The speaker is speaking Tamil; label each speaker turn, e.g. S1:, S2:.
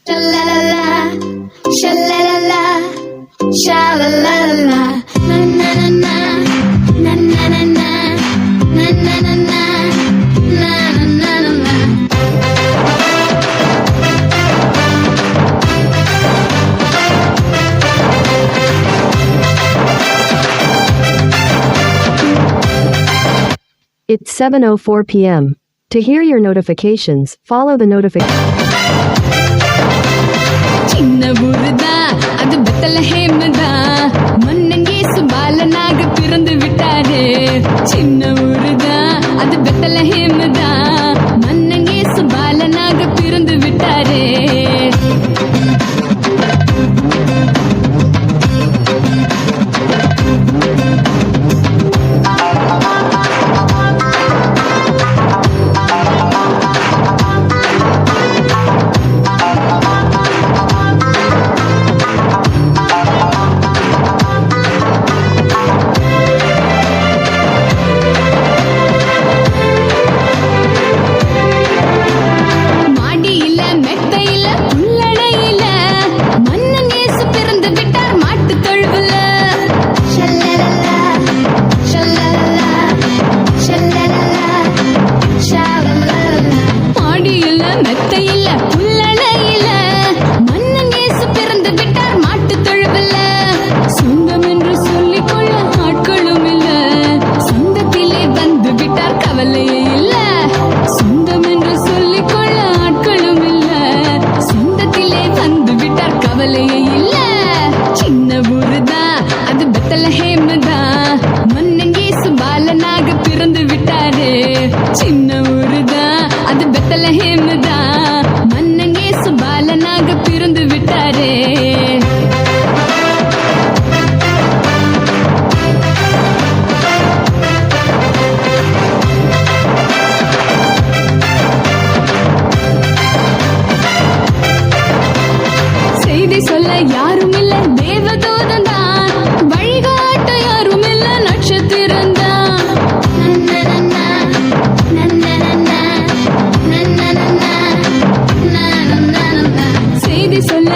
S1: Sha-la-la-la, sha-la-la-la, sha-la-la-la, na-na-na-na, na-na-na-na, na-na-na-na, na-na-na-na.
S2: It's 7:04 p.m. To hear your notifications, follow the notification.
S1: சின்ன ஊருதான் அது பெத்தலஹேம் தான் மன்னங்கேசு பாலனாக பிறந்து விட்டாரு சின்ன ஊருதான் அது பெத்தலஹேம் தான் மன்னங்கேசு பாலனாக பிறந்து விட்டாரு சின்ன ஊருதான் அது பெத்தலஹேம் தான் மன்னங்கேசு பாலனாக பிறந்து விட்டாரே செய்தி சொல்ல யாரும் இல்ல தேவதூதன் தான் வழிகாட்ட யாரும் இல்ல நட்சத்திரம் செய்தி சொல்ல